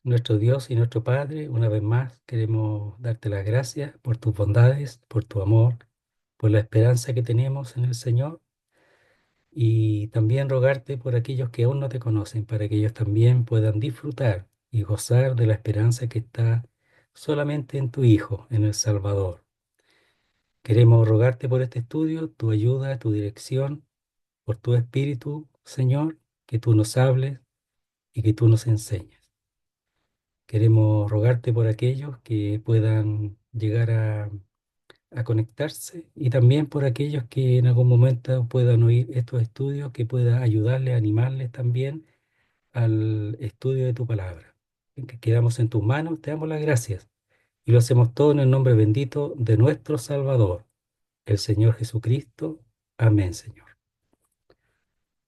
Nuestro Dios y nuestro Padre, una vez más queremos darte las gracias por tus bondades, por tu amor, por la esperanza que tenemos en el Señor y también rogarte por aquellos que aún no te conocen, para que ellos también puedan disfrutar y gozar de la esperanza que está solamente en tu Hijo, en el Salvador. Queremos rogarte por este estudio, tu ayuda, tu dirección, por tu Espíritu, Señor, que tú nos hables y que tú nos enseñes. Queremos rogarte por aquellos que puedan llegar a conectarse y también por aquellos que en algún momento puedan oír estos estudios, que pueda ayudarles, animarles también al estudio de tu palabra. En que quedamos en tus manos, te damos las gracias y lo hacemos todo en el nombre bendito de nuestro Salvador, el Señor Jesucristo. Amén, Señor.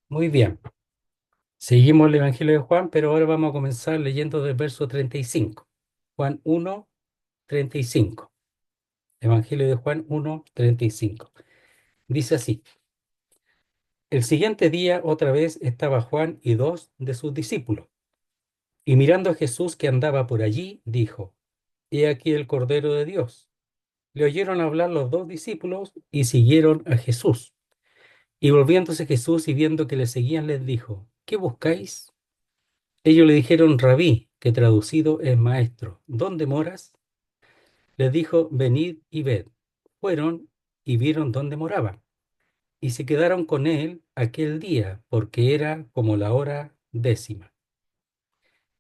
Muy bien, seguimos el Evangelio de Juan, pero ahora vamos a comenzar leyendo del verso 35. Juan 1:35. Evangelio de Juan 1:35. Dice así: El siguiente día otra vez estaba Juan y dos de sus discípulos, y mirando a Jesús que andaba por allí, dijo: He aquí el Cordero de Dios. Le oyeron hablar los dos discípulos y siguieron a Jesús. Y volviéndose Jesús y viendo que le seguían, les dijo: ¿Qué buscáis? Ellos le dijeron: Rabí, que traducido es maestro, ¿dónde moras? Les dijo: Venid y ved. Fueron y vieron dónde moraba y se quedaron con él aquel día, porque era como la hora 10.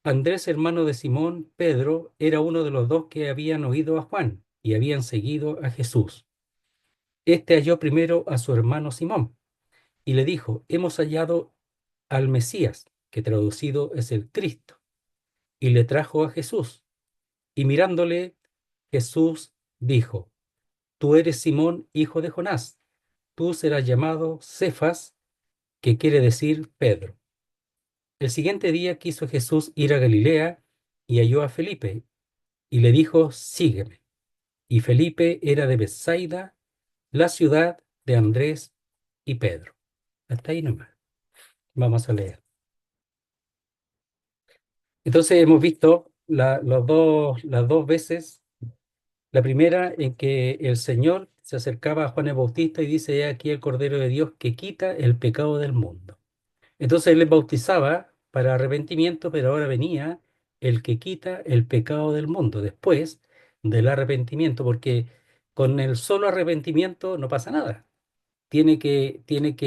Andrés, hermano de Simón, Pedro, era uno de los dos que habían oído a Juan y habían seguido a Jesús. Este halló primero a su hermano Simón y le dijo: Hemos hallado al Mesías, que traducido es el Cristo, y le trajo a Jesús. Y mirándole, Jesús dijo: Tú eres Simón, hijo de Jonás, tú serás llamado Cefas, que quiere decir Pedro. El siguiente día quiso Jesús ir a Galilea y halló a Felipe y le dijo: Sígueme. Y Felipe era de Bethsaida, la ciudad de Andrés y Pedro. Hasta ahí nomás. Vamos a leer. Entonces hemos visto las dos veces. La primera en que el Señor se acercaba a Juan el Bautista y dice: He aquí el Cordero de Dios que quita el pecado del mundo. Entonces él les bautizaba para arrepentimiento, pero ahora venía el que quita el pecado del mundo, después del arrepentimiento, porque con el solo arrepentimiento no pasa nada. Tiene que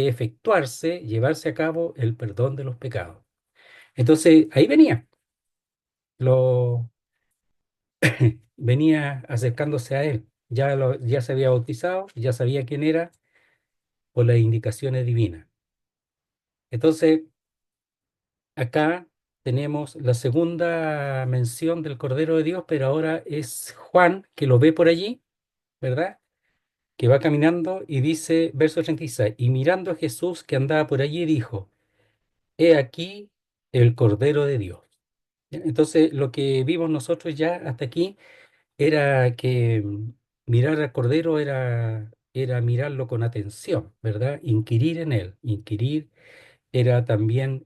efectuarse, llevarse a cabo el perdón de los pecados. Entonces ahí lo, venía acercándose a él. Ya se había bautizado, ya sabía quién era por las indicaciones divinas. Entonces, acá tenemos la segunda mención del Cordero de Dios, pero ahora es Juan que lo ve por allí, ¿verdad? Que va caminando y dice, verso 36, y mirando a Jesús que andaba por allí, dijo: He aquí el Cordero de Dios. ¿Ya? Entonces, lo que vimos nosotros ya hasta aquí era que mirar al Cordero era mirarlo con atención, ¿verdad? Inquirir en él. Inquirir era también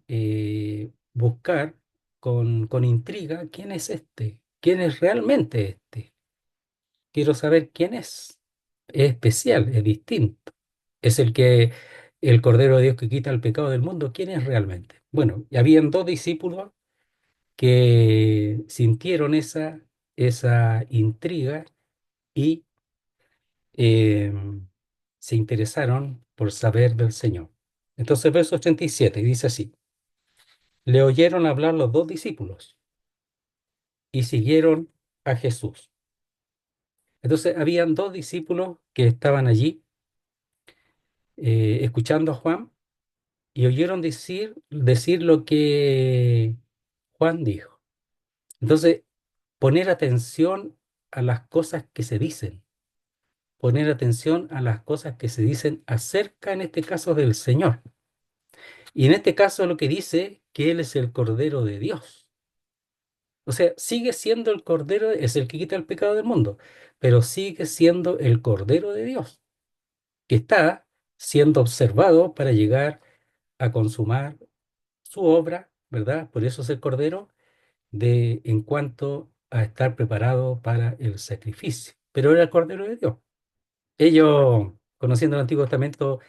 buscar con intriga quién es este, quién es realmente este. Quiero saber quién es. Es especial, es distinto. Es el Cordero de Dios que quita el pecado del mundo. ¿Quién es realmente? Bueno, y habían dos discípulos que sintieron esa intriga y eh, se interesaron por saber del Señor. Entonces, verso 87 dice así: Le oyeron hablar los dos discípulos y siguieron a Jesús. Entonces, habían dos discípulos que estaban allí escuchando a Juan y oyeron decir lo que Juan dijo. Entonces, poner atención a las cosas que se dicen, poner atención a las cosas que se dicen acerca, en este caso, del Señor. Y en este caso lo que dice que Él es el Cordero de Dios. O sea, sigue siendo el Cordero, es el que quita el pecado del mundo, pero sigue siendo el Cordero de Dios, que está siendo observado para llegar a consumar su obra, ¿verdad? Por eso es el Cordero, en cuanto a estar preparado para el sacrificio. Pero era el Cordero de Dios. Ellos, conociendo el Antiguo Testamento,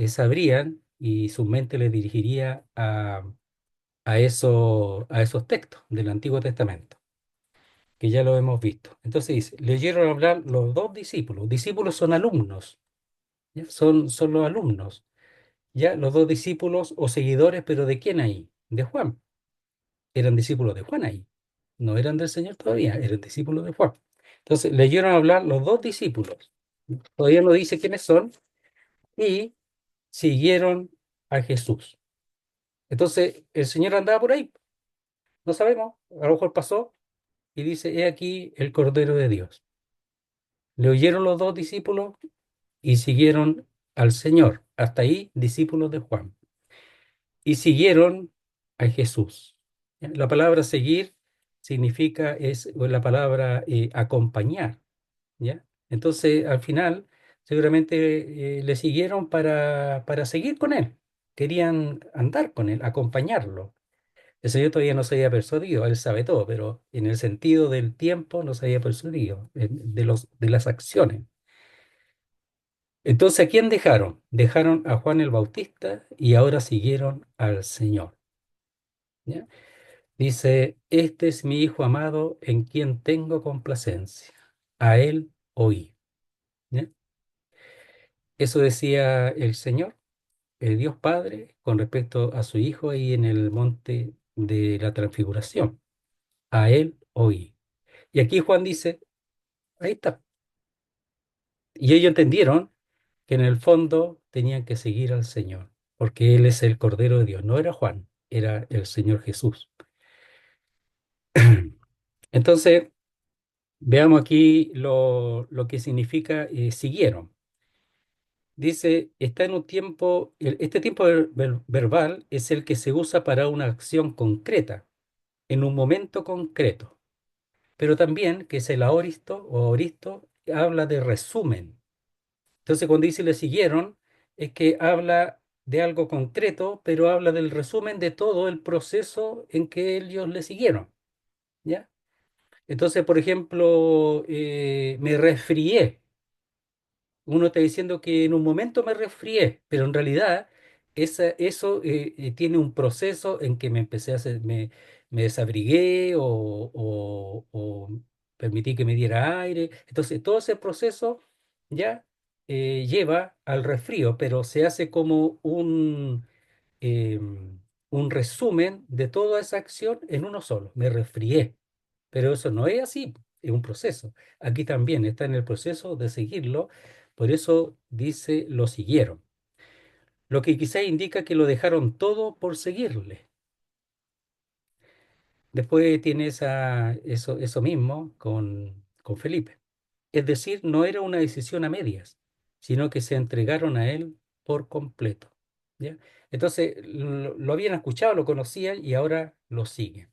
sabrían y su mente les dirigiría a esos textos del Antiguo Testamento, que ya lo hemos visto. Entonces dice, leyeron hablar los dos discípulos. Discípulos son alumnos, ¿ya? Son los alumnos, ¿ya? Los dos discípulos o seguidores, pero ¿de quién ahí? De Juan. Eran discípulos de Juan ahí. No eran del Señor todavía, eran discípulos de Juan. Entonces leyeron hablar los dos discípulos. Todavía no dice quiénes son y siguieron a Jesús. Entonces el Señor andaba por ahí, no sabemos, a lo mejor pasó y dice, he aquí el Cordero de Dios. Le oyeron los dos discípulos y siguieron al Señor. Hasta ahí, discípulos de Juan. Y siguieron a Jesús. ¿Ya? La palabra seguir significa, es la palabra acompañar. ¿Ya? Entonces, al final, seguramente le siguieron para seguir con él. Querían andar con él, acompañarlo. El Señor todavía no se había persuadido, Él sabe todo, pero en el sentido del tiempo no se había persuadido, de las acciones. Entonces, ¿a quién dejaron? Dejaron a Juan el Bautista y ahora siguieron al Señor. ¿Ya? Dice, este es mi Hijo amado en quien tengo complacencia. A Él oí. ¿Ya? Eso decía el Señor, el Dios Padre, con respecto a su Hijo ahí en el monte de la transfiguración. A Él oí. Y aquí Juan dice, ahí está. Y ellos entendieron que en el fondo tenían que seguir al Señor, porque Él es el Cordero de Dios. No era Juan, era el Señor Jesús. Entonces, veamos aquí lo que significa siguieron. Dice, está en un tiempo, este tiempo verbal es el que se usa para una acción concreta, en un momento concreto, pero también, que es el aoristo o aoristo, habla de resumen. Entonces, cuando dice le siguieron, es que habla de algo concreto, pero habla del resumen de todo el proceso en que ellos le siguieron, ¿ya? Entonces, por ejemplo, me resfrié. Uno está diciendo que en un momento me resfrié, pero en realidad eso tiene un proceso en que me empecé a hacer, me desabrigué o permití que me diera aire. Entonces, todo ese proceso ya lleva al resfrío, pero se hace como un resumen de toda esa acción en uno solo. Me resfrié, pero eso no es así, es un proceso. Aquí también está en el proceso de seguirlo, por eso dice lo siguieron. Lo que quizá indica que lo dejaron todo por seguirle. Después tiene eso mismo con Felipe. Es decir, no era una decisión a medias, sino que se entregaron a él por completo. ¿Ya? Entonces, lo habían escuchado, lo conocían y ahora lo siguen.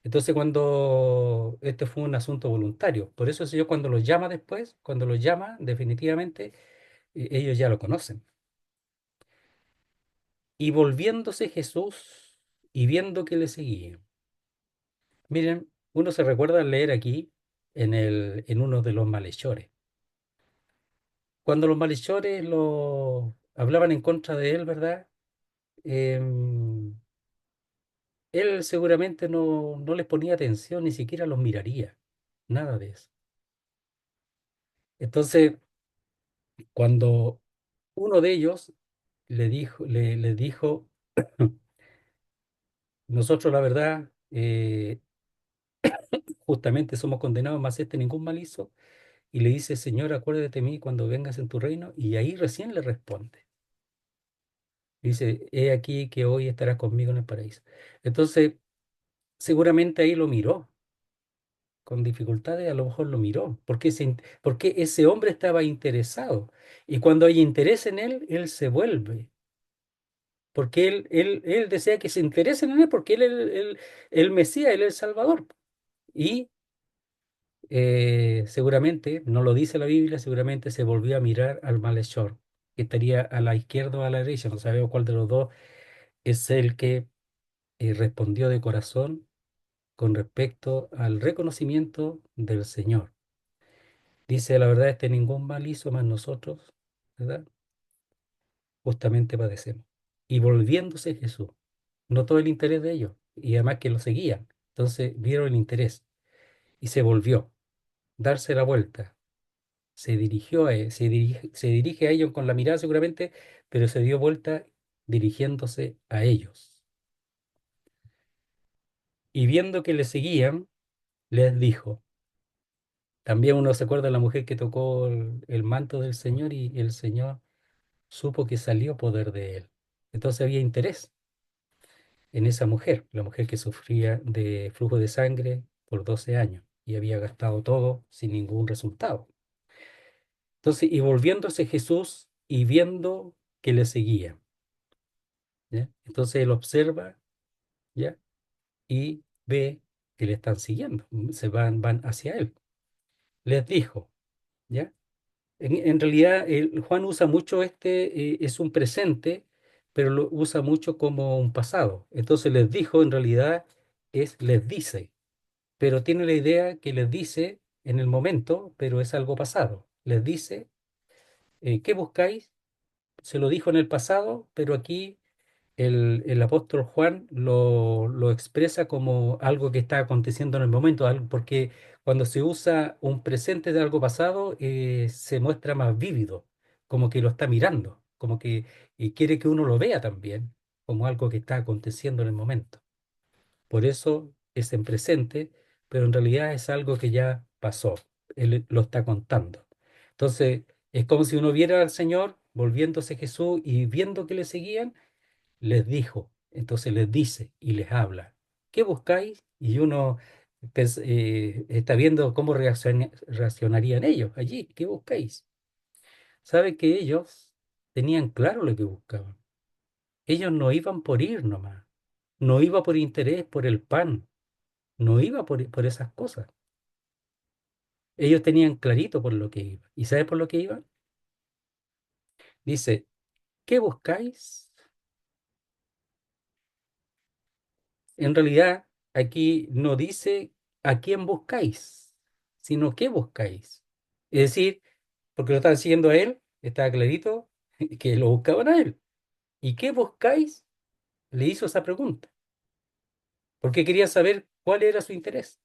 Entonces, cuando este fue un asunto voluntario, por eso el Señor cuando los llama después, cuando los llama, definitivamente ellos ya lo conocen. Y volviéndose Jesús y viendo que le seguían. Miren, uno se recuerda al leer aquí en uno de los malhechores. Cuando los malhechores hablaban en contra de él, ¿verdad? Em, Él seguramente no les ponía atención, ni siquiera los miraría, nada de eso. Entonces, cuando uno de ellos le dijo, nosotros la verdad, justamente somos condenados, más este ningún mal hizo, y le dice, Señor, acuérdate de mí cuando vengas en tu reino, y ahí recién le responde. Dice, he aquí que hoy estarás conmigo en el paraíso. Entonces, seguramente ahí lo miró, con dificultades a lo mejor lo miró, porque ese hombre estaba interesado, y cuando hay interés en él, él se vuelve. Porque él desea que se interesen en él, porque él es el Mesías, él es el Salvador. Y seguramente, no lo dice la Biblia, seguramente se volvió a mirar al malhechor, que estaría a la izquierda o a la derecha, no sabemos cuál de los dos es el que respondió de corazón con respecto al reconocimiento del Señor. Dice, la verdad, ningún mal hizo, más nosotros, ¿verdad? Justamente padecemos. Y volviéndose Jesús, notó el interés de ellos, y además que lo seguían. Entonces vieron el interés y se volvió, darse la vuelta. Se dirigió a, se dirige a ellos con la mirada seguramente, pero se dio vuelta dirigiéndose a ellos. Y viendo que le seguían, les dijo, también uno se acuerda de la mujer que tocó el manto del Señor y el Señor supo que salió poder de él. Entonces había interés en esa mujer, la mujer que sufría de flujo de sangre por 12 años y había gastado todo sin ningún resultado. Entonces, y volviéndose Jesús y viendo que le seguía, ¿ya? Entonces él observa, ¿ya? Y ve que le están siguiendo, van hacia él. Les dijo, ¿ya? En realidad, Juan usa mucho es un presente, pero lo usa mucho como un pasado. Entonces les dijo, en realidad, les dice, pero tiene la idea que les dice en el momento, pero es algo pasado. Les dice, ¿qué buscáis? Se lo dijo en el pasado, pero aquí el apóstol Juan lo expresa como algo que está aconteciendo en el momento, porque cuando se usa un presente de algo pasado, se muestra más vívido, como que lo está mirando, como que y quiere que uno lo vea también, como algo que está aconteciendo en el momento. Por eso es en presente, pero en realidad es algo que ya pasó. Él lo está contando. Entonces, es como si uno viera al Señor volviéndose Jesús y viendo que le seguían, les dijo, entonces les dice y les habla, ¿qué buscáis? Y uno está viendo cómo reaccionarían ellos allí, ¿qué buscáis? Sabe que ellos tenían claro lo que buscaban. Ellos no iban por ir nomás, no iba por interés, por el pan, no iba por esas cosas. Ellos tenían clarito por lo que iban. ¿Y sabes por lo que iban? Dice, ¿qué buscáis? En realidad, aquí no dice a quién buscáis, sino qué buscáis. Es decir, porque lo estaban siguiendo a él, estaba clarito que lo buscaban a él. ¿Y qué buscáis? Le hizo esa pregunta, porque quería saber cuál era su interés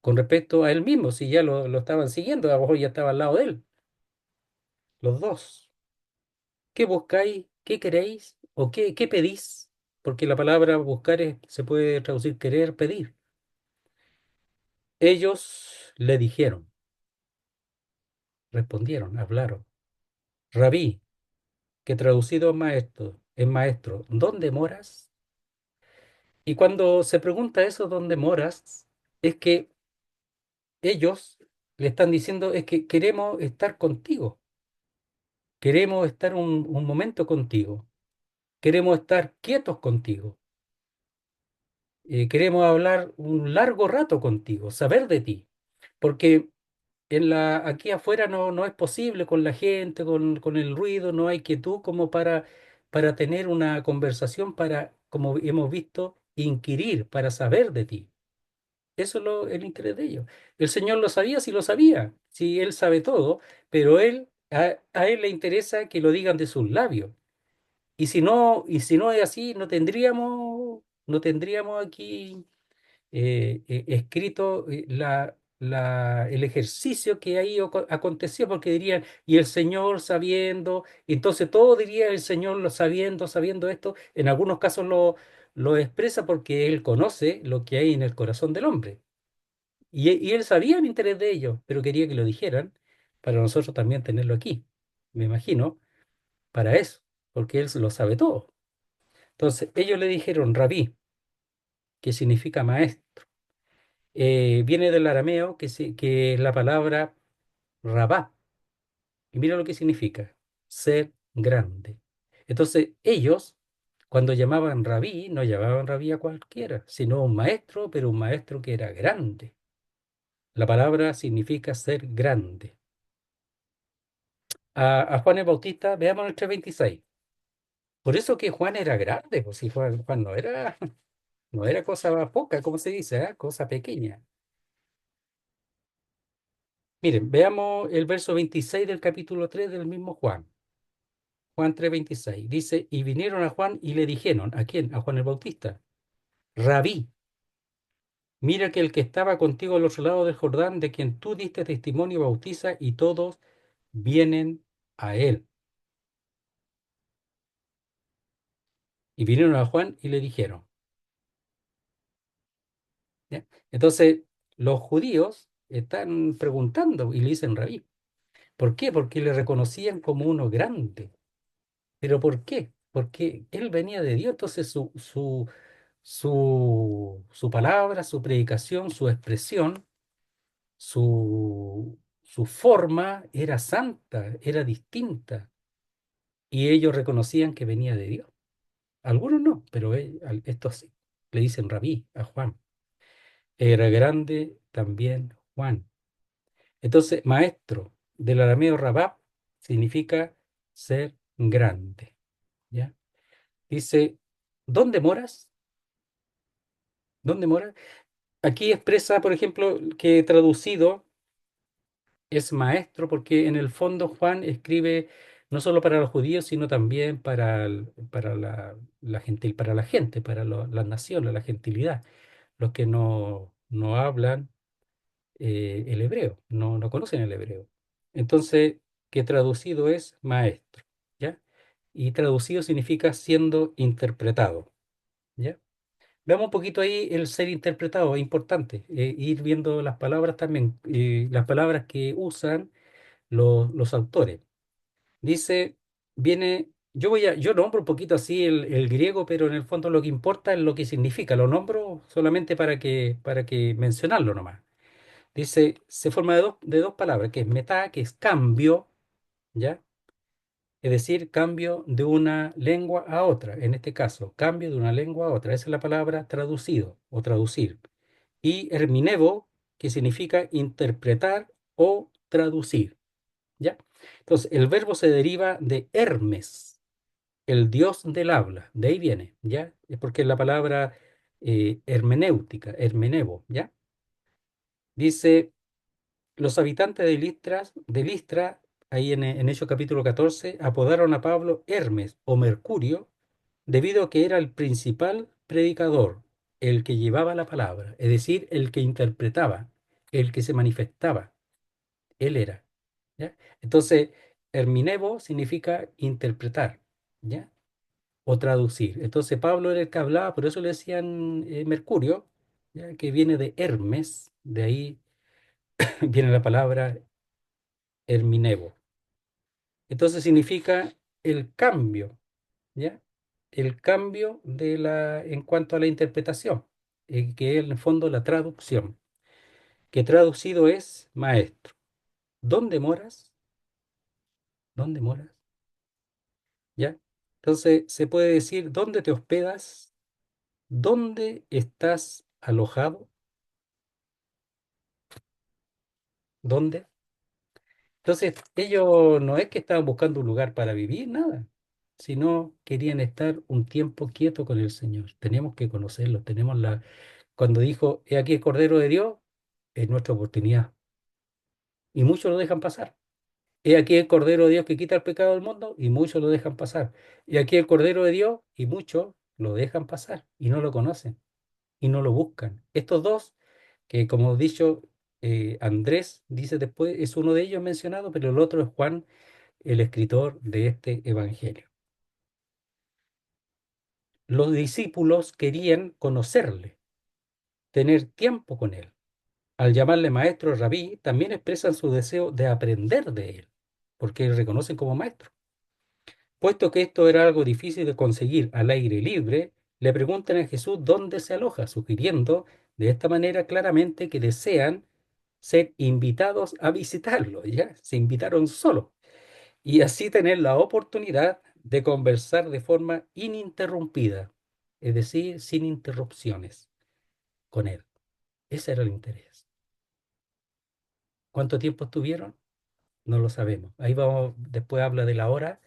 con respecto a él mismo, si ya lo estaban siguiendo, a lo mejor ya estaba al lado de él, los dos. ¿Qué buscáis? ¿Qué queréis? ¿O qué pedís? Porque la palabra buscar se puede traducir querer, pedir. Ellos le dijeron, respondieron, hablaron. Rabí, que traducido es maestro, ¿dónde moras? Y cuando se pregunta eso, ¿dónde moras? Es que ellos le están diciendo, es que queremos estar contigo, queremos estar un momento contigo, queremos estar quietos contigo, queremos hablar un largo rato contigo, saber de ti, porque aquí afuera no es posible con la gente, con el ruido, no hay quietud como para tener una conversación, para, como hemos visto, inquirir, para saber de ti. Eso es el interés de ellos. El Señor lo sabía, sí lo sabía, sí, Él sabe todo, pero a Él le interesa que lo digan de sus labios. Y si no es así, no tendríamos aquí escrito el ejercicio que ahí aconteció, porque dirían, y el Señor sabiendo, entonces todo diría el Señor lo sabiendo esto, en algunos casos lo expresa porque Él conoce lo que hay en el corazón del hombre. Y Él sabía el interés de ellos, pero quería que lo dijeran para nosotros también tenerlo aquí, me imagino, para eso, porque Él lo sabe todo. Entonces ellos le dijeron, Rabí, que significa maestro. Viene del arameo, que es la palabra rabá. Y mira lo que significa, ser grande. Entonces, ellos, cuando llamaban rabí, no llamaban rabí a cualquiera, sino un maestro, pero un maestro que era grande. La palabra significa ser grande. A Juan el Bautista, veamos el 3:26. Por eso que Juan era grande, pues si Juan no era. No era cosa poca, como se dice, ¿ah? Cosa pequeña. Miren, veamos el verso 26 del capítulo 3 del mismo Juan. Juan 3:26. Dice, y vinieron a Juan y le dijeron, ¿a quién? A Juan el Bautista. Rabí, mira que el que estaba contigo al otro lado del Jordán, de quien tú diste testimonio, bautiza, y todos vienen a él. Y vinieron a Juan y le dijeron. ¿Ya? Entonces, los judíos están preguntando y le dicen Rabí. ¿Por qué? Porque le reconocían como uno grande. ¿Pero por qué? Porque él venía de Dios, entonces su palabra, su predicación, su expresión, su forma era santa, era distinta. Y ellos reconocían que venía de Dios. Algunos no, pero estos sí. Le dicen Rabí a Juan. Era grande también Juan. Entonces, maestro del arameo Rabab significa ser grande. ¿Ya? Dice, ¿dónde moras? ¿Dónde moras? Aquí expresa, por ejemplo, que traducido es maestro, porque en el fondo Juan escribe no solo para los judíos, sino también para para la gente, para las naciones, la gentilidad, los que no hablan el hebreo, no conocen el hebreo. Entonces, que traducido es maestro, ¿ya? Y traducido significa siendo interpretado, ¿ya? Veamos un poquito ahí el ser interpretado, es importante, ir viendo las palabras también, las palabras que usan los autores. Dice, yo nombro un poquito así el griego, pero en el fondo lo que importa es lo que significa, lo nombro solamente para que mencionarlo nomás. Dice, se forma de dos palabras, que es metá, que es cambio, ¿ya? Es decir, cambio de una lengua a otra. En este caso, cambio de una lengua a otra. Esa es la palabra traducido o traducir. Y herminevo, que significa interpretar o traducir, ¿ya? Entonces, el verbo se deriva de Hermes, el dios del habla. De ahí viene, ¿ya? Es porque es la palabra hermenéutica, hermenevo, ¿ya? Dice, los habitantes de Listra, ahí en Hechos capítulo 14, apodaron a Pablo Hermes o Mercurio, debido a que era el principal predicador, el que llevaba la palabra, es decir, el que interpretaba, el que se manifestaba. Él era. ¿Ya? Entonces, herminevo significa interpretar, ¿ya? O traducir. Entonces, Pablo era el que hablaba, por eso le decían Mercurio, ¿ya? Que viene de Hermes, de ahí viene la palabra herminevo. Entonces significa el cambio, ¿ya? El cambio en cuanto a la interpretación, que es en el fondo la traducción, que traducido es maestro. ¿Dónde moras? ¿Dónde moras? ¿Ya? Entonces se puede decir, ¿dónde te hospedas? ¿Dónde estás alojado? ¿Dónde? Entonces ellos no es que estaban buscando un lugar para vivir, nada, sino querían estar un tiempo quieto con el Señor. Teníamos que conocerlo, cuando dijo, he aquí el Cordero de Dios, es nuestra oportunidad. Y muchos lo dejan pasar. He aquí el Cordero de Dios que quita el pecado del mundo, y muchos lo dejan pasar. He aquí el Cordero de Dios, y muchos lo dejan pasar, y no lo conocen, y no lo buscan. Estos dos, que como he dicho, Andrés dice después, es uno de ellos mencionado, pero el otro es Juan, el escritor de este Evangelio. Los discípulos querían conocerle, tener tiempo con él. Al llamarle maestro rabí, también expresan su deseo de aprender de él, porque le reconocen como maestro. Puesto que esto era algo difícil de conseguir al aire libre, le preguntan a Jesús dónde se aloja, sugiriendo de esta manera claramente que desean ser invitados a visitarlo, ¿ya? Se invitaron solos y así tener la oportunidad de conversar de forma ininterrumpida, es decir, sin interrupciones con él. Ese era el interés. ¿Cuánto tiempo estuvieron? No lo sabemos. Ahí vamos, después habla de la hora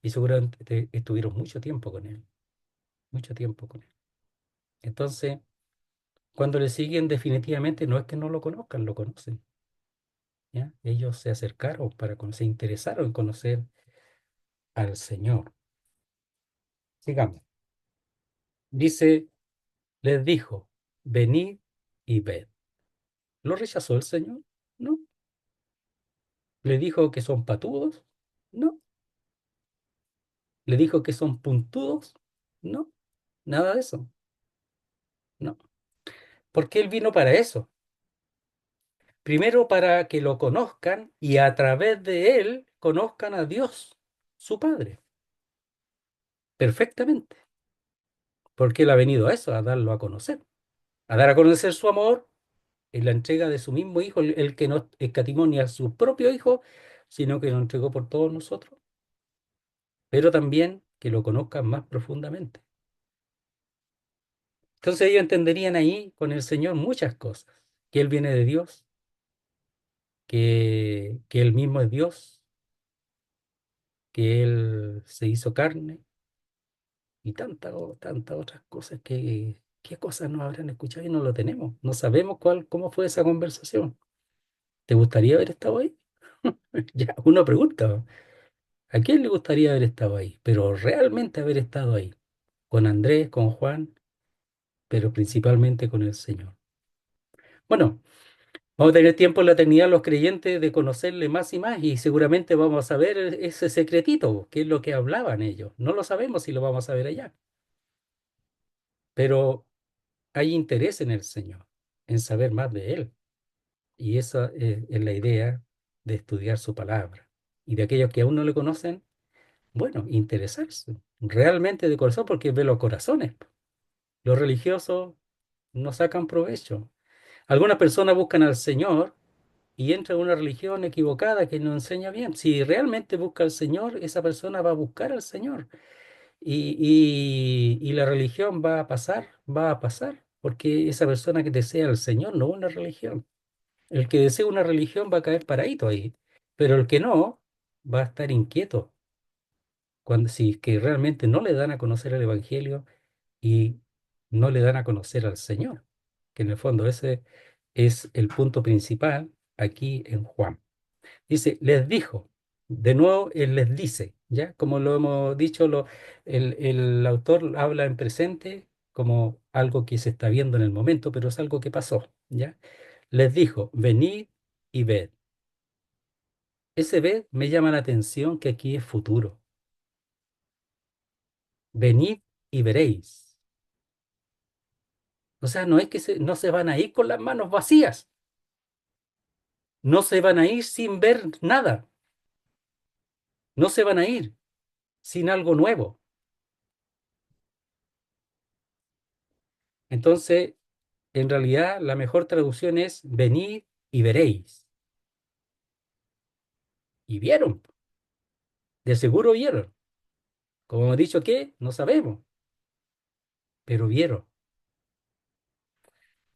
y seguramente estuvieron mucho tiempo con él, mucho tiempo con él. Entonces, cuando le siguen definitivamente no es que no lo conozcan, lo conocen, ¿ya? Ellos se acercaron se interesaron en conocer al Señor. Sigamos. Dice, les dijo, venid y ved. ¿Lo rechazó el Señor? No. ¿Le dijo que son patudos? No. ¿Le dijo que son puntudos? No. Nada de eso. No. Porque Él vino para eso. Primero para que lo conozcan y a través de Él conozcan a Dios, su Padre, perfectamente. Porque Él ha venido a eso, a darlo a conocer. A dar a conocer su amor en la entrega de su mismo Hijo, el que no escatimó ni a su propio Hijo, sino que lo entregó por todos nosotros. Pero también que lo conozcan más profundamente. Entonces ellos entenderían ahí con el Señor muchas cosas, que Él viene de Dios, que Él mismo es Dios, que Él se hizo carne y tantas otras cosas ¿qué cosas nos habrán escuchado y no lo tenemos? No sabemos cómo fue esa conversación. ¿Te gustaría haber estado ahí? Ya, uno pregunta, ¿a quién le gustaría haber estado ahí? Pero realmente haber estado ahí, con Andrés, con Juan, pero principalmente con el Señor. Bueno. Vamos a tener tiempo en la eternidad los creyentes de conocerle más y más y seguramente vamos a saber ese secretito, qué es lo que hablaban ellos. No lo sabemos si lo vamos a ver allá, pero hay interés en el Señor, en saber más de Él. Y esa es la idea de estudiar su palabra. Y de aquellos que aún no le conocen, bueno, interesarse realmente de corazón porque ve los corazones. Los religiosos no sacan provecho. Algunas personas buscan al Señor y entra en una religión equivocada que no enseña bien. Si realmente busca al Señor, esa persona va a buscar al Señor. Y la religión va a pasar, porque esa persona que desea al Señor no una religión. El que desea una religión va a caer paradito ahí, pero el que no va a estar inquieto cuando si es que realmente no le dan a conocer el Evangelio y no le dan a conocer al Señor, que en el fondo ese es el punto principal aquí en Juan. Dice, les dijo, de nuevo él les dice, ¿ya? Como lo hemos dicho, el autor habla en presente como algo que se está viendo en el momento, pero es algo que pasó, ¿ya? Les dijo, venid y ved. Ese ved me llama la atención que aquí es futuro. Venid y veréis. O sea, no es que no se van a ir con las manos vacías, no se van a ir sin ver nada, no se van a ir sin algo nuevo. Entonces, en realidad, la mejor traducción es venid y veréis. Y vieron, de seguro vieron. Como hemos dicho que, no sabemos, pero vieron.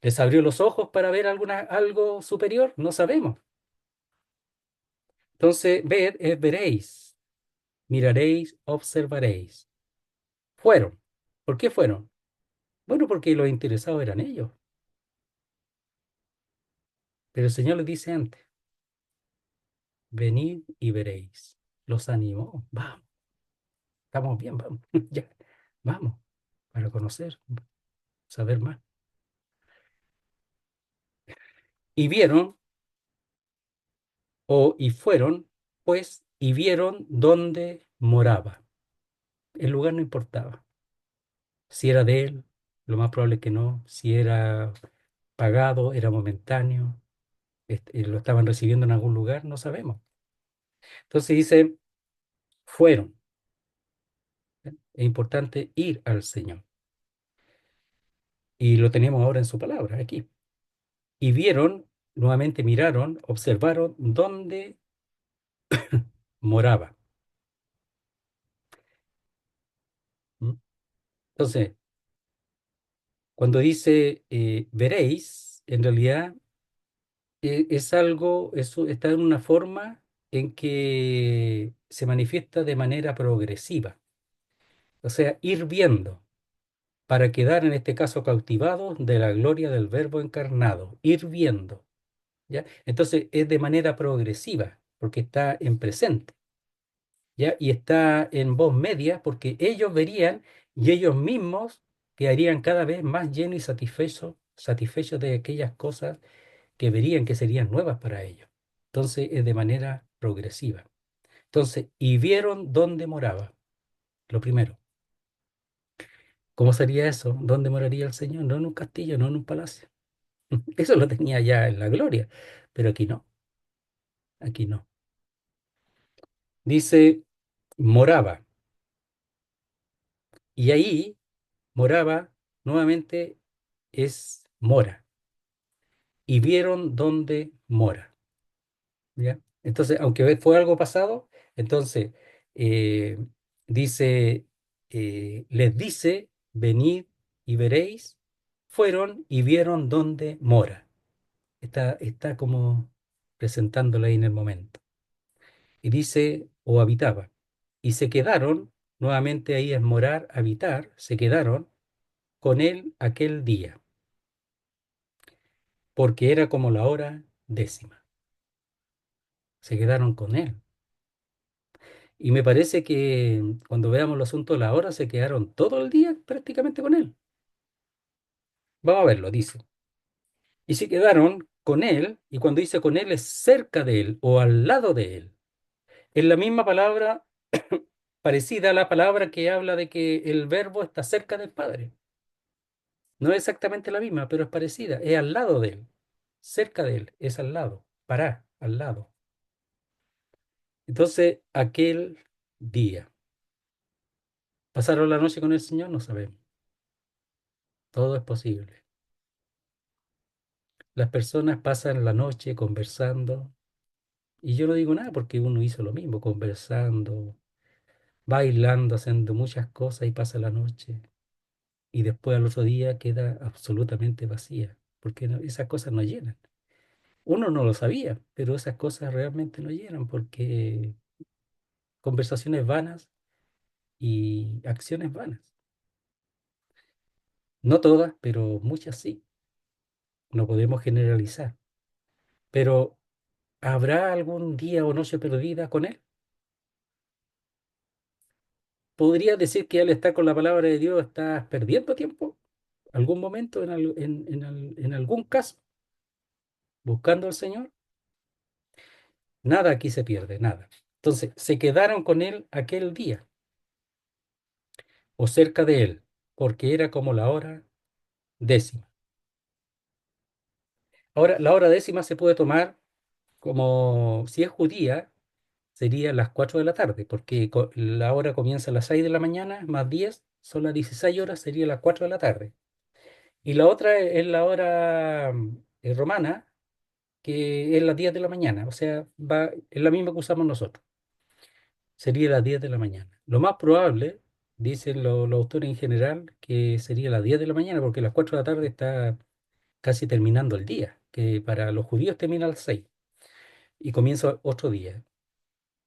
¿Les abrió los ojos para ver algo superior? No sabemos. Entonces, ver es veréis, miraréis, observaréis. Fueron. ¿Por qué fueron? Bueno, porque los interesados eran ellos. Pero el Señor les dice antes, venid y veréis. Los animó. Vamos, estamos bien, vamos. Ya, vamos, para conocer, saber más. Y vieron, y fueron, pues, y vieron dónde moraba. El lugar no importaba. Si era de él, lo más probable es que no. Si era pagado, era momentáneo, lo estaban recibiendo en algún lugar, no sabemos. Entonces dice, fueron. Es importante ir al Señor. Y lo tenemos ahora en su palabra, aquí. Y vieron, nuevamente miraron, observaron dónde moraba. ¿Mm? Entonces, cuando dice veréis, en realidad es algo, eso está en una forma en que se manifiesta de manera progresiva. O sea, ir viendo. para quedar en este caso cautivados de la gloria del Verbo encarnado, ir viendo, ¿ya? Entonces es de manera progresiva, porque está en presente, ¿ya? Y está en voz media, porque ellos verían y ellos mismos quedarían cada vez más llenos y satisfechos de aquellas cosas que verían que serían nuevas para ellos. Entonces es de manera progresiva. Entonces, y vieron dónde moraba, lo primero. ¿Cómo sería eso? ¿Dónde moraría el Señor? No en un castillo, no en un palacio. Eso lo tenía ya en la gloria, pero aquí no, aquí no. Dice, moraba, y ahí moraba, nuevamente es mora, y vieron dónde mora, ¿ya? Entonces, aunque fue algo pasado, entonces eh, dice, les dice, venid y veréis, fueron y vieron dónde mora. Está como presentándola ahí en el momento. Y dice, o habitaba. Y se quedaron, nuevamente ahí es morar, habitar, se quedaron con él aquel día, porque era como la hora décima. Se quedaron con él. Y me parece que cuando veamos el asunto de la hora, se quedaron todo el día prácticamente con él. Vamos a verlo, dice. Y se quedaron con él, y cuando dice con él es cerca de él o al lado de él. Es la misma palabra parecida a la palabra que habla de que el verbo está cerca del Padre. No es exactamente la misma, pero es parecida. Es al lado de él, cerca de él, es al lado, al lado. Entonces, aquel día, ¿pasaron la noche con el Señor? No sabemos. Todo es posible. Las personas pasan la noche conversando, y yo no digo nada porque uno hizo lo mismo, conversando, bailando, haciendo muchas cosas y pasa la noche. Y después al otro día queda absolutamente vacía, porque esas cosas no llenan. Uno no lo sabía, pero esas cosas realmente no llenan porque conversaciones vanas y acciones vanas. No todas, pero muchas sí. No podemos generalizar. Pero ¿habrá algún día o noche perdida con él? ¿Podría decir que al estar con la palabra de Dios estás perdiendo tiempo? ¿Algún momento, en algún caso, buscando al Señor? Nada aquí se pierde, nada. Entonces, se quedaron con él aquel día o cerca de él, porque era como la hora décima. Ahora, la hora décima se puede tomar como, si es judía, sería las 4 de la tarde, porque la hora comienza a las 6 de la mañana, más 10 son las 16 horas, sería las 4 de la tarde. Y la otra es la hora romana, que es las 10 de la mañana, o sea, es la misma que usamos nosotros, sería las 10 de la mañana. Lo más probable, dicen los autores en general, que sería las 10 de la mañana, porque las 4 de la tarde está casi terminando el día, que para los judíos termina a las 6 y comienza otro día.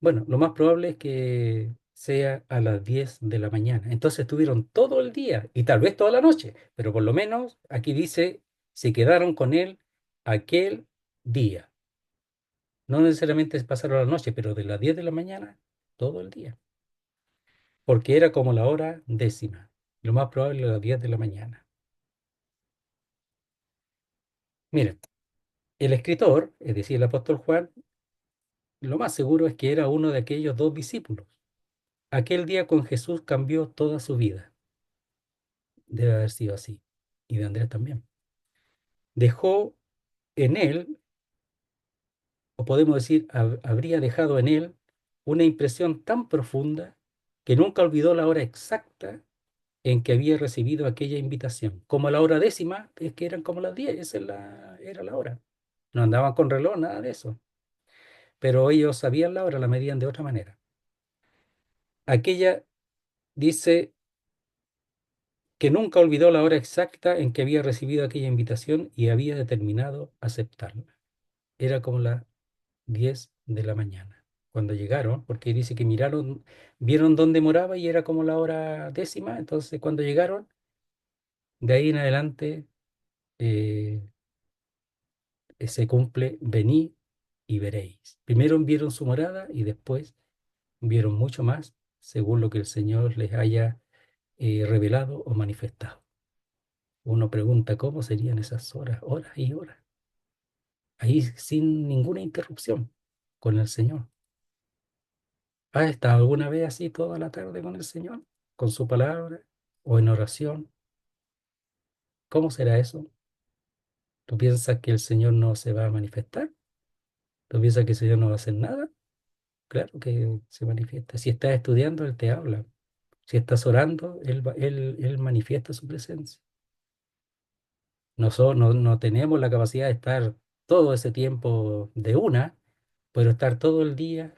Bueno, lo más probable es que sea a las 10 de la mañana. Entonces estuvieron todo el día y tal vez toda la noche, pero por lo menos aquí dice, se quedaron con él aquel día. No necesariamente pasaron la noche, pero de las 10 de la mañana, todo el día. Porque era como la hora décima. Lo más probable a las 10 de la mañana. Miren, el escritor, es decir, el apóstol Juan, lo más seguro es que era uno de aquellos dos discípulos. Aquel día con Jesús cambió toda su vida. Debe haber sido así. Y de Andrés también. Dejó en él, o podemos decir, habría dejado en él una impresión tan profunda que nunca olvidó la hora exacta en que había recibido aquella invitación. Como la hora décima, es que eran como las 10, era la hora. No andaban con reloj, nada de eso. Pero ellos sabían la hora, la medían de otra manera. Aquella dice que nunca olvidó la hora exacta en que había recibido aquella invitación y había determinado aceptarla. Era como las 10 de la mañana. Cuando llegaron, porque dice que miraron, vieron dónde moraba y era como la hora décima, entonces cuando llegaron De ahí en adelante eh, se cumple, venid y veréis. Primero vieron su morada y después vieron mucho más según lo que el Señor les haya revelado o manifestado. Uno pregunta cómo serían esas horas, horas y horas, ahí sin ninguna interrupción con el Señor. ¿Has estado alguna vez así toda la tarde con el Señor, con su palabra o en oración? ¿Cómo será eso? ¿Tú piensas que el Señor no se va a manifestar? ¿Tú piensas que el Señor no va a hacer nada? Claro que se manifiesta. Si estás estudiando, Él te habla. Si estás orando, Él manifiesta su presencia. Nosotros no tenemos la capacidad de estar todo ese tiempo de una, pero estar todo el día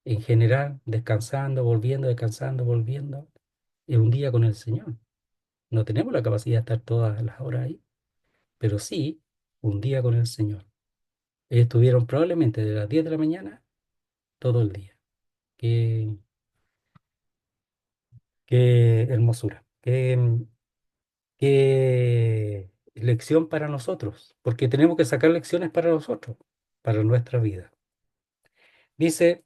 en general, descansando, volviendo, descansando, volviendo, en un día con el Señor. No tenemos la capacidad de estar todas las horas ahí, pero sí un día con el Señor. Ellos estuvieron probablemente de las 10 de la mañana todo el día. Qué, qué hermosura, qué lección para nosotros, porque tenemos que sacar lecciones para nosotros, para nuestra vida. Dice,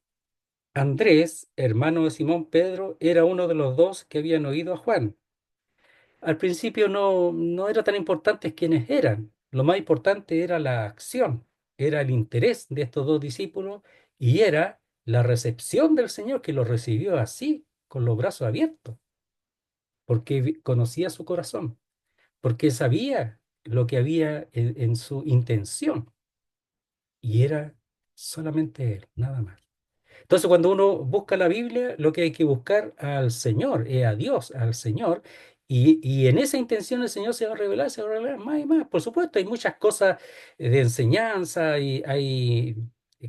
Andrés, hermano de Simón Pedro, era uno de los dos que habían oído a Juan. Al principio no era tan importante quiénes eran, lo más importante era la acción, era el interés de estos dos discípulos y era la recepción del Señor que los recibió así, con los brazos abiertos, porque conocía su corazón, porque sabía lo que había en su intención y era solamente Él, nada más. Entonces, cuando uno busca la Biblia, lo que hay que buscar al Señor, a Dios, al Señor, y en esa intención el Señor se va a revelar más y más. Por supuesto, hay muchas cosas de enseñanza, y hay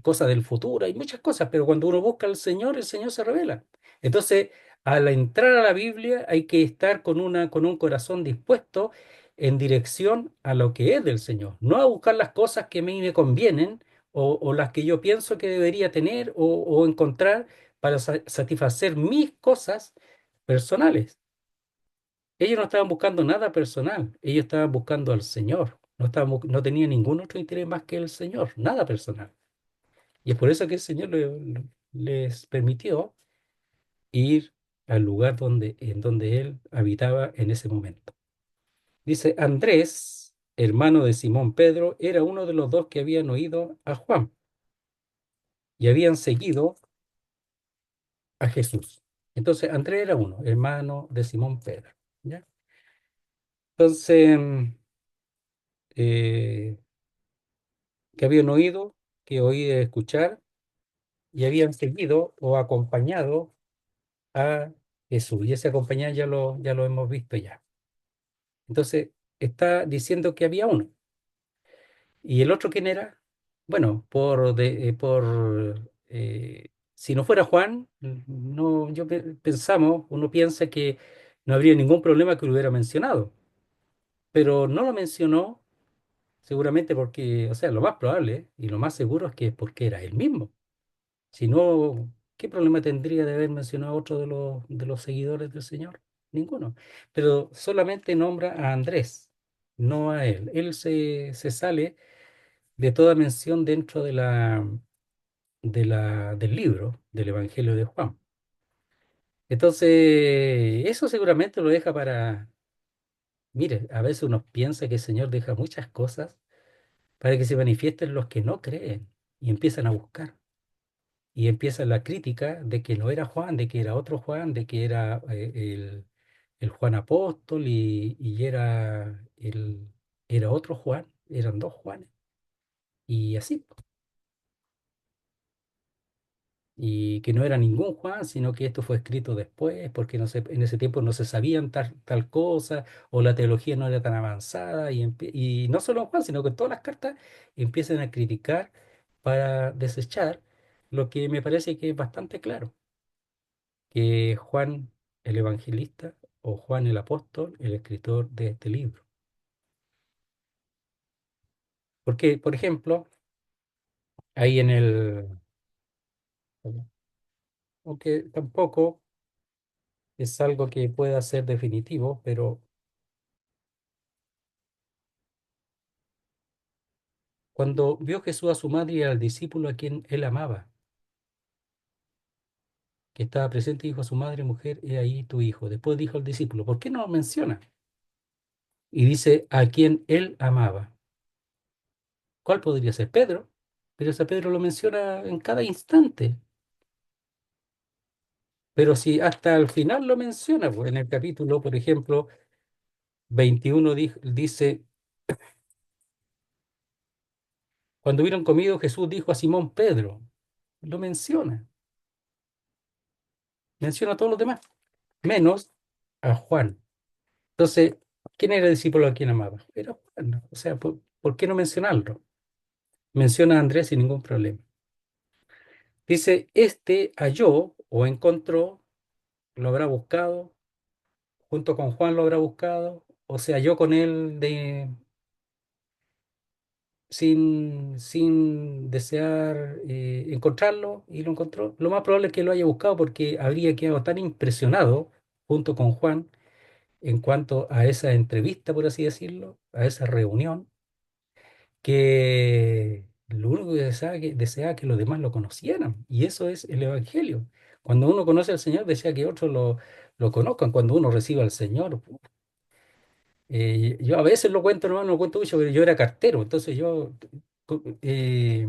cosas del futuro, hay muchas cosas, pero cuando uno busca al Señor, el Señor se revela. Entonces, al entrar a la Biblia, hay que estar con un corazón dispuesto en dirección a lo que es del Señor, no a buscar las cosas que a mí me convienen o las que yo pienso que debería tener o encontrar para satisfacer mis cosas personales. Ellos no estaban buscando nada personal, ellos estaban buscando al Señor. No tenían ningún otro interés más que el Señor, nada personal. Y es por eso que el Señor les permitió ir al lugar en donde Él habitaba en ese momento. Dice, Andrés, hermano de Simón Pedro, era uno de los dos que habían oído a Juan y habían seguido a Jesús. Entonces, Andrés era uno, hermano de Simón Pedro. ¿Ya? Entonces, eh, que habían oído, que oí escuchar, y habían seguido o acompañado a Jesús. Y ese acompañar ya lo hemos visto ya. Entonces, está diciendo que había uno. ¿Y el otro quién era? Bueno, si no fuera Juan, no, pensamos, uno piensa que no habría ningún problema que lo hubiera mencionado, pero no lo mencionó seguramente porque, o sea, lo más probable y lo más seguro es que es porque era él mismo. Si no, ¿qué problema tendría de haber mencionado a otro de los seguidores del Señor? Ninguno. Pero solamente nombra a Andrés, no a él. Él se sale de toda mención dentro del libro, del Evangelio de Juan. Entonces, eso seguramente lo deja para, mire, a veces uno piensa que el Señor deja muchas cosas para que se manifiesten los que no creen y empiezan a buscar. Y empieza la crítica de que no era Juan, de que era otro Juan, de que era el Juan apóstol era otro Juan, eran dos Juanes. Y así. Y que no era ningún Juan, sino que esto fue escrito después, porque no en ese tiempo no se sabían tal cosa, o la teología no era tan avanzada, y no solo en Juan, sino que en todas las cartas empiezan a criticar para desechar lo que me parece que es bastante claro, que Juan el Evangelista o Juan el Apóstol, el escritor de este libro. Porque, por ejemplo, ahí aunque tampoco es algo que pueda ser definitivo, pero Cuando vio Jesús a su madre y al discípulo a quien él amaba, que estaba presente, dijo a su madre, mujer, he ahí tu hijo. Después dijo al discípulo, ¿por qué no lo menciona? Y dice, a quien él amaba. ¿Cuál podría ser? Pedro. Pero ese Pedro lo menciona en cada instante. Pero si hasta el final lo menciona, pues en el capítulo, por ejemplo, 21 dice, cuando hubieron comido, Jesús dijo a Simón Pedro, lo menciona a todos los demás, menos a Juan. Entonces, ¿quién era el discípulo a quien amaba? Era Juan, ¿no? O sea, ¿por qué no mencionarlo? Menciona a Andrés sin ningún problema. Dice, este halló o encontró, lo habrá buscado, junto con Juan lo habrá buscado, o se halló con él sin desear encontrarlo y lo encontró. Lo más probable es que lo haya buscado porque habría quedado tan impresionado junto con Juan en cuanto a esa entrevista, por así decirlo, a esa reunión, que lo único que deseaba que los demás lo conocieran. Y eso es el Evangelio. Cuando uno conoce al Señor, desea que otros lo conozcan. Cuando uno recibe al Señor, yo a veces lo cuento, no lo cuento mucho, pero yo era cartero, entonces yo eh,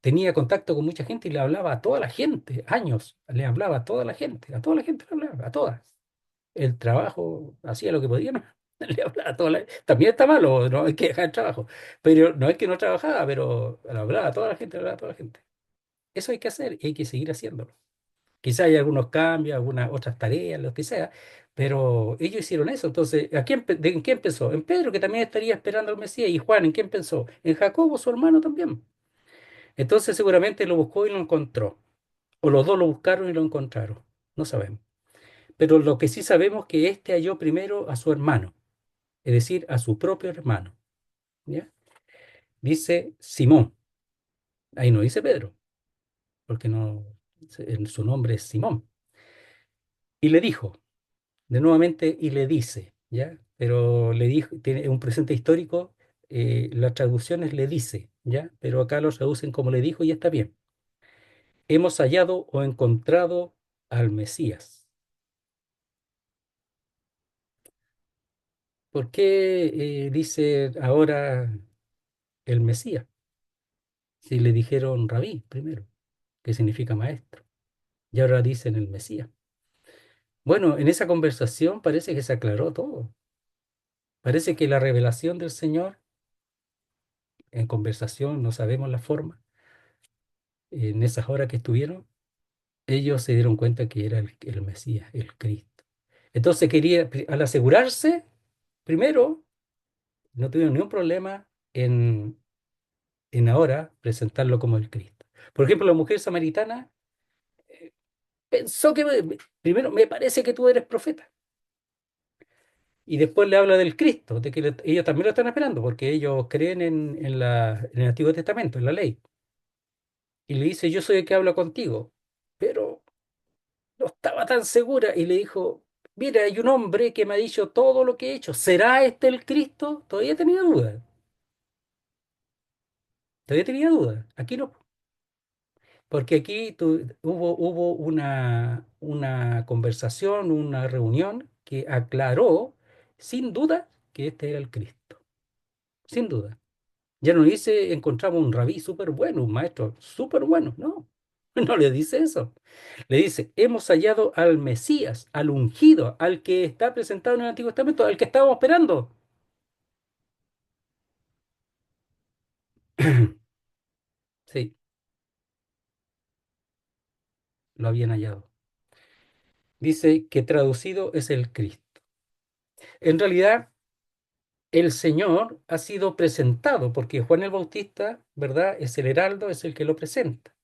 tenía contacto con mucha gente y le hablaba a toda la gente, años, le hablaba a toda la gente le hablaba, a todas. El trabajo hacía lo que podía, ¿no? Le hablaba a toda también está malo, no hay que dejar el trabajo, pero no es que no trabajaba, pero le hablaba a toda la gente, le hablaba a toda la gente. Eso hay que hacer y hay que seguir haciéndolo. Quizá hay algunos cambios, algunas otras tareas, lo que sea, pero ellos hicieron eso. Entonces, ¿en qué empezó? En Pedro, que también estaría esperando al Mesías, y Juan, ¿en quién pensó? En Jacobo, su hermano también. Entonces, seguramente lo buscó y lo encontró, o los dos lo buscaron y lo encontraron, no sabemos. Pero lo que sí sabemos es que este halló primero a su hermano, es decir, a su propio hermano. ¿Ya? Dice Simón, ahí no dice Pedro, porque no, su nombre es Simón. Y le dijo, de nuevamente, y le dice, ¿ya? Pero le dijo, tiene un presente histórico, las traducciones le dice, ¿ya? Pero acá lo traducen como le dijo y está bien. Hemos hallado o encontrado al Mesías. ¿Por qué dice ahora el Mesías? Si le dijeron rabí primero, que significa maestro, y ahora dicen el Mesías. Bueno, en esa conversación parece que se aclaró todo. Parece que la revelación del Señor, en conversación, no sabemos la forma, en esas horas que estuvieron, ellos se dieron cuenta que era el Mesías, el Cristo. Entonces quería, al asegurarse, primero, no tuvieron ningún problema en ahora presentarlo como el Cristo. Por ejemplo, la mujer samaritana pensó que, primero, me parece que tú eres profeta. Y después le habla del Cristo, de que ellos también lo están esperando, porque ellos creen en el Antiguo Testamento, en la ley. Y le dice, yo soy el que habla contigo. Pero no estaba tan segura y le dijo, mira, hay un hombre que me ha dicho todo lo que he hecho. ¿Será este el Cristo? Todavía tenía dudas. Todavía tenía dudas. Aquí no. Porque aquí hubo una conversación, una reunión que aclaró sin duda que este era el Cristo. Sin duda. Ya no dice encontramos un rabí súper bueno, un maestro súper bueno. No, no le dice eso. Le dice, hemos hallado al Mesías, al ungido, al que está presentado en el Antiguo Testamento, al que estábamos esperando. Sí, lo habían hallado. Dice que traducido es el Cristo. En realidad, el Señor ha sido presentado, porque Juan el Bautista, ¿verdad? Es el heraldo, es el que lo presenta.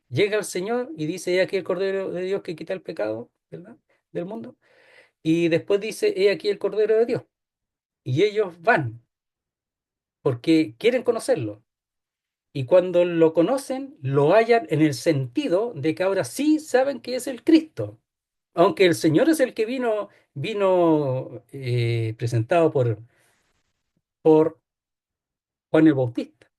Llega el Señor y dice, he aquí el Cordero de Dios que quita el pecado, ¿verdad? Del mundo. Y después dice, he aquí el Cordero de Dios. Y ellos van, porque quieren conocerlo. Y cuando lo conocen, lo hallan en el sentido de que ahora sí saben que es el Cristo. Aunque el Señor es el que vino presentado por Juan el Bautista.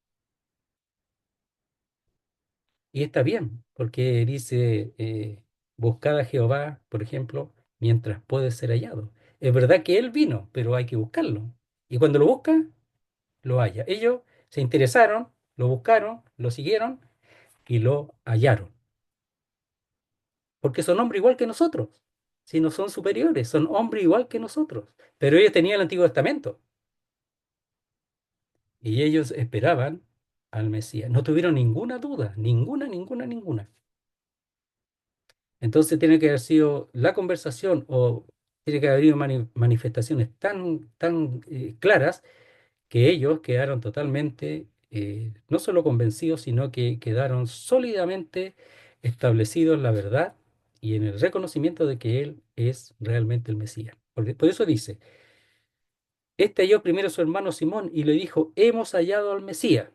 Y está bien, porque dice, buscad a Jehová, por ejemplo, mientras puede ser hallado. Es verdad que Él vino, pero hay que buscarlo. Y cuando lo busca, lo halla. Ellos se interesaron, lo buscaron, lo siguieron y lo hallaron. Porque son hombres igual que nosotros. Si no son superiores, son hombres igual que nosotros. Pero ellos tenían el Antiguo Testamento y ellos esperaban al Mesías. No tuvieron ninguna duda, ninguna, ninguna, ninguna. Entonces tiene que haber sido la conversación o tiene que haber habido manifestaciones tan, tan claras que ellos quedaron totalmente, no solo convencidos, sino que quedaron sólidamente establecidos en la verdad y en el reconocimiento de que Él es realmente el Mesías. Por eso dice, este halló primero a su hermano Simón y le dijo, hemos hallado al Mesías.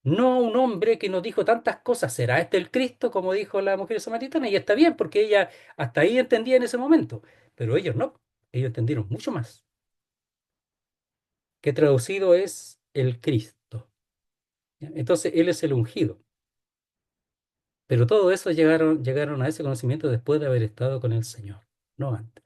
No un hombre que nos dijo tantas cosas, ¿será este el Cristo? Como dijo la mujer samaritana, y está bien, porque ella hasta ahí entendía en ese momento, pero ellos no, ellos entendieron mucho más, que traducido es el Cristo. ¿Ya? Entonces, Él es el ungido, pero todo eso llegaron a ese conocimiento después de haber estado con el Señor, no antes.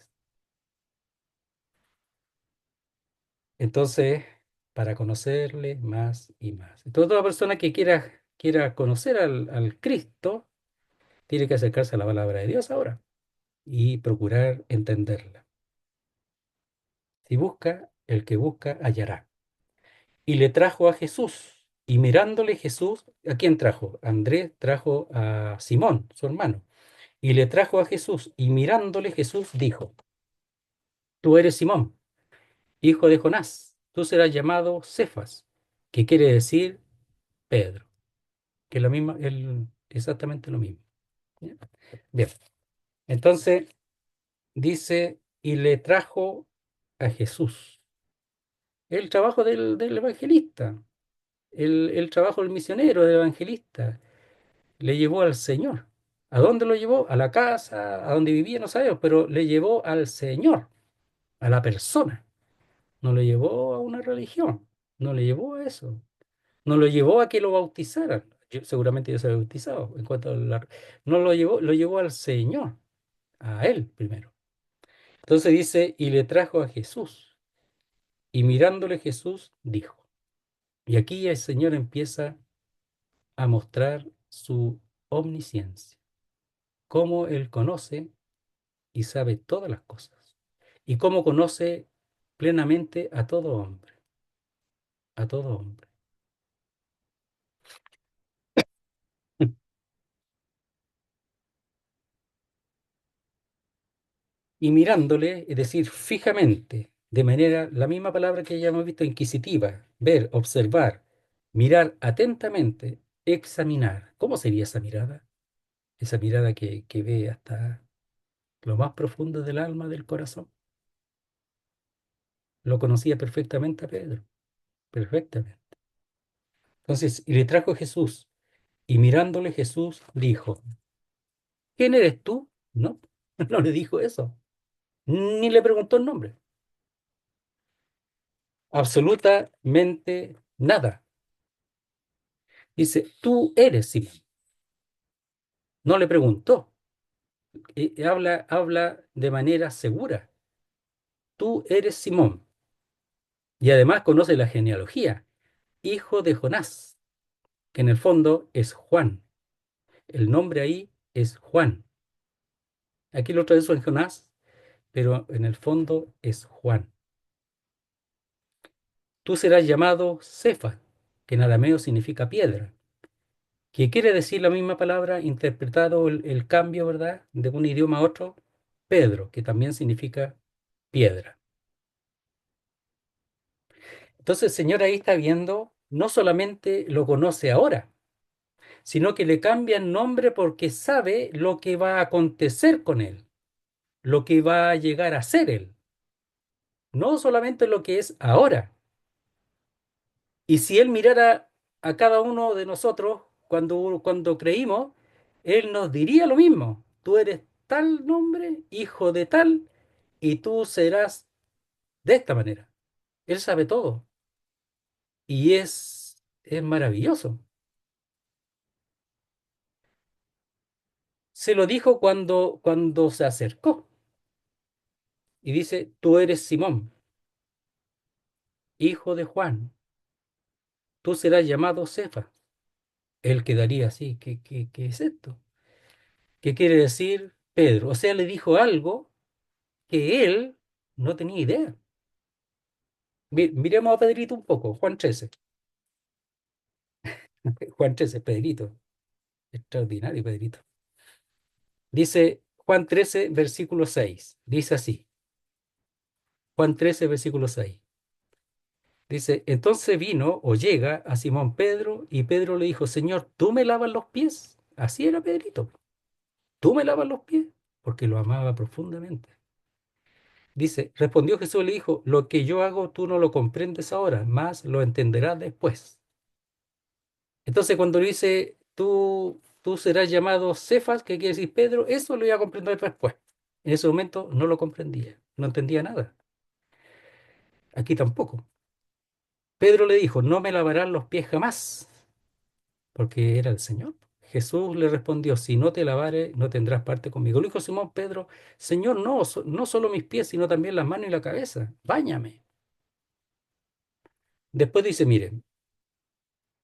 Entonces, para conocerle más y más. Entonces, toda persona que quiera conocer al Cristo, tiene que acercarse a la palabra de Dios ahora y procurar entenderla. Si busca, el que busca hallará. Y le trajo a Jesús. Y mirándole Jesús, ¿a quién trajo? Andrés trajo a Simón, su hermano. Y le trajo a Jesús. Y mirándole Jesús dijo, tú eres Simón, hijo de Jonás. Tú serás llamado Cefas, que quiere decir Pedro. Que es la misma, exactamente lo mismo. ¿Ya? Bien, entonces dice, y le trajo a Jesús. El trabajo del evangelista. El trabajo del misionero, del evangelista, le llevó al Señor. ¿A dónde lo llevó? A la casa, a donde vivía, no sabemos, pero le llevó al Señor, a la persona. No le llevó a una religión, no le llevó a eso. No lo llevó a que lo bautizaran. Seguramente ya se había bautizado. No lo llevó al Señor, a Él primero. Entonces dice, y le trajo a Jesús. Y mirándole Jesús, dijo. Y aquí el Señor empieza a mostrar su omnisciencia, cómo Él conoce y sabe todas las cosas, y cómo conoce plenamente a todo hombre. Y mirándole, es decir, fijamente, de manera, la misma palabra que ya hemos visto, inquisitiva, ver, observar, mirar atentamente, examinar. ¿Cómo sería esa mirada? Esa mirada que ve hasta lo más profundo del alma, del corazón. Lo conocía perfectamente a Pedro, perfectamente. Entonces, y le trajo Jesús, y mirándole Jesús dijo, ¿quién eres tú? No, no le dijo eso, ni le preguntó el nombre, absolutamente nada. Dice, tú eres Simón. No le preguntó, habla de manera segura, tú eres Simón. Y además conoce la genealogía, hijo de Jonás, que en el fondo es Juan. El nombre ahí es Juan. Aquí lo traduce en Jonás, pero en el fondo es Juan. Tú serás llamado Cefa, que en arameo significa piedra, que quiere decir la misma palabra, interpretado el cambio, ¿verdad?, de un idioma a otro, Pedro, que también significa piedra. Entonces el Señor ahí está viendo, no solamente lo conoce ahora, sino que le cambia el nombre porque sabe lo que va a acontecer con él, lo que va a llegar a ser él, no solamente lo que es ahora. Y si Él mirara a cada uno de nosotros cuando creímos, Él nos diría lo mismo. Tú eres tal nombre, hijo de tal, y tú serás de esta manera. Él sabe todo. Y es maravilloso. Se lo dijo cuando se acercó y dice, tú eres Simón, hijo de Juan, tú serás llamado Cefa. Él quedaría así, ¿qué es esto? ¿Qué quiere decir Pedro? O sea, le dijo algo que él no tenía idea. Miremos a Pedrito un poco, Juan 13. Juan 13, Pedrito, extraordinario Pedrito. Dice Juan 13, versículo 6. Dice así, Juan 13, versículo 6. Dice, entonces vino o llega a Simón Pedro y Pedro le dijo, Señor, ¿tú me lavas los pies? Así era Pedrito. ¿Tú me lavas los pies? Porque lo amaba profundamente. Dice, respondió Jesús y le dijo, lo que yo hago tú no lo comprendes ahora, más lo entenderás después. Entonces cuando le dice, tú serás llamado Cefas, que quiere decir Pedro, eso lo iba a comprender después. En ese momento no lo comprendía, no entendía nada. Aquí tampoco. Pedro le dijo, no me lavarán los pies jamás, porque era el Señor. Jesús le respondió, si no te lavare, no tendrás parte conmigo. Le dijo Simón Pedro, Señor, no, no solo mis pies, sino también las manos y la cabeza. Báñame. Después dice, miren,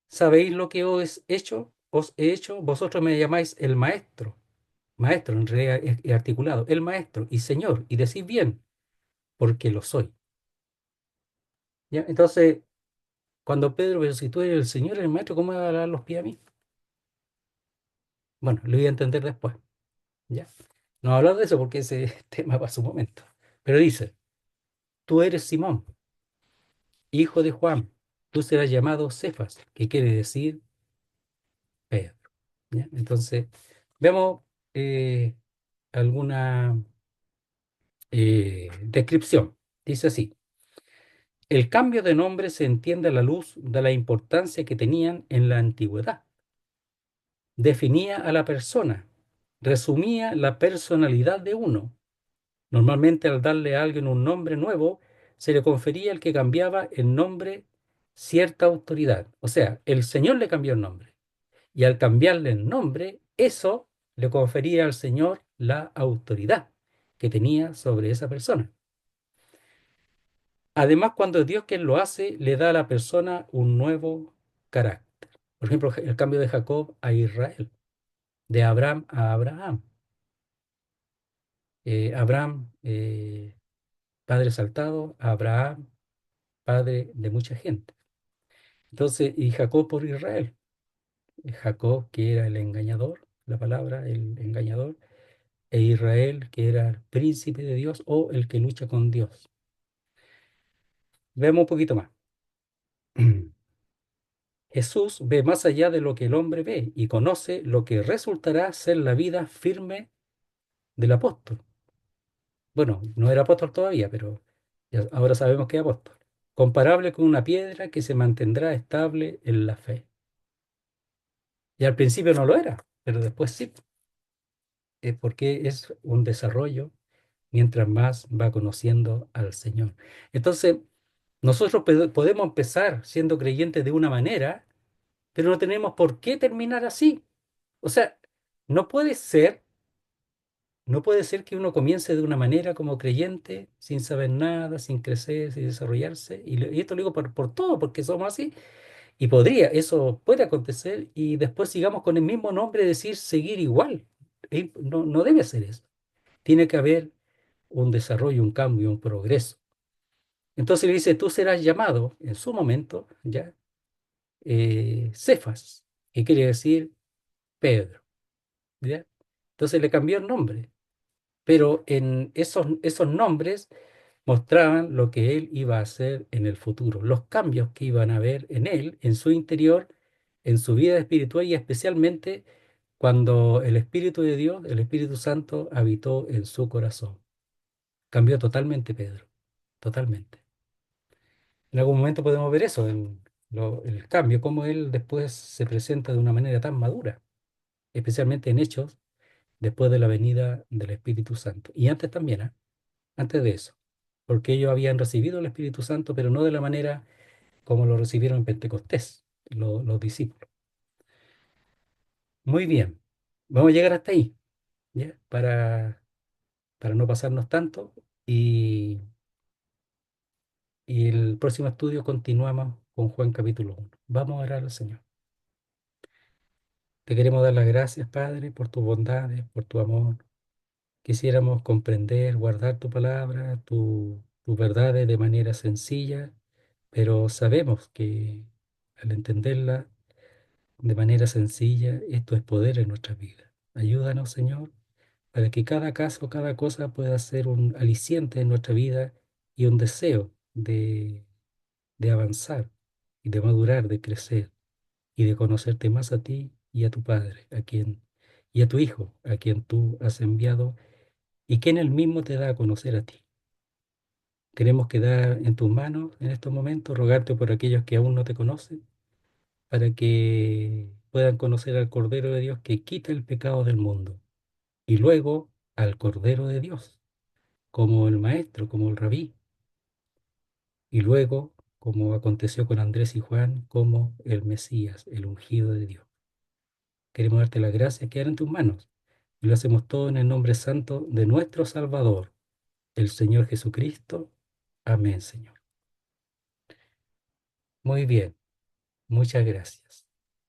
¿sabéis lo que os he hecho? Vosotros me llamáis el maestro. Maestro, en realidad es articulado. El maestro y Señor. Y decís bien, porque lo soy. ¿Ya? Entonces, cuando Pedro, pero si tú eres el Señor, el maestro, ¿cómo me va a lavar los pies a mí? Bueno, lo voy a entender después. ¿Ya? No voy a hablar de eso porque ese tema va a su momento. Pero dice, tú eres Simón, hijo de Juan. Tú serás llamado Cefas, que quiere decir Pedro. ¿Ya? Entonces, veamos eh, alguna descripción. Dice así, el cambio de nombre se entiende a la luz de la importancia que tenían en la antigüedad. Definía a la persona, resumía la personalidad de uno. Normalmente al darle a alguien un nombre nuevo, se le confería al que cambiaba el nombre cierta autoridad. O sea, el Señor le cambió el nombre. Y al cambiarle el nombre, eso le confería al Señor la autoridad que tenía sobre esa persona. Además, cuando es Dios quien lo hace, le da a la persona un nuevo carácter. Por ejemplo, el cambio de Jacob a Israel, de Abraham a Abraham. Abraham, padre saltado, Abraham, padre de mucha gente. Entonces, y Jacob por Israel. Jacob, que era el engañador, la palabra, el engañador, e Israel, que era el príncipe de Dios o el que lucha con Dios. Vemos un poquito más. Jesús ve más allá de lo que el hombre ve y conoce lo que resultará ser la vida firme del apóstol. Bueno, no era apóstol todavía, pero ahora sabemos que es apóstol. Comparable con una piedra que se mantendrá estable en la fe. Y al principio no lo era, pero después sí, porque es un desarrollo mientras más va conociendo al Señor. Entonces, nosotros podemos empezar siendo creyentes de una manera, pero no tenemos por qué terminar así. O sea, no puede ser, no puede ser que uno comience de una manera como creyente, sin saber nada, sin crecer, sin desarrollarse. Y esto lo digo por todo, porque somos así. Y eso puede acontecer y después sigamos con el mismo nombre, decir seguir igual. No, no debe ser eso. Tiene que haber un desarrollo, un cambio, un progreso. Entonces le dice, tú serás llamado en su momento, ya, Cefas, que quiere decir Pedro, ¿ya? Entonces le cambió el nombre, pero en esos nombres mostraban lo que él iba a hacer en el futuro, los cambios que iban a haber en él, en su interior, en su vida espiritual y especialmente cuando el Espíritu de Dios, el Espíritu Santo, habitó en su corazón. Cambió totalmente Pedro, totalmente. En algún momento podemos ver eso, el cambio, cómo él después se presenta de una manera tan madura, especialmente en Hechos, después de la venida del Espíritu Santo. Y antes también, ¿ah? Antes de eso, porque ellos habían recibido el Espíritu Santo, pero no de la manera como lo recibieron en Pentecostés, los discípulos. Muy bien, vamos a llegar hasta ahí. ¿ya? Para no pasarnos tanto. Y, y el próximo estudio continuamos con Juan capítulo 1. Vamos a orar al Señor. Te queremos dar las gracias, Padre, por tus bondades, por tu amor. Quisiéramos comprender, guardar tu palabra, tus verdades de manera sencilla, pero sabemos que al entenderla de manera sencilla, esto es poder en nuestra vida. Ayúdanos, Señor, para que cada caso, cada cosa pueda ser un aliciente en nuestra vida y un deseo de avanzar y de madurar, de crecer y de conocerte más a ti y a tu Padre, y a tu Hijo, a quien tú has enviado y quien él mismo te da a conocer a ti. Queremos quedar en tus manos en estos momentos, rogarte por aquellos que aún no te conocen, para que puedan conocer al Cordero de Dios que quita el pecado del mundo, y luego al Cordero de Dios, como el Maestro, como el Rabí, y luego, como aconteció con Andrés y Juan, como el Mesías, el ungido de Dios. Queremos darte las gracias, quedar en tus manos, y lo hacemos todo en el nombre santo de nuestro Salvador, el Señor Jesucristo. Amén, Señor. Muy bien, muchas gracias.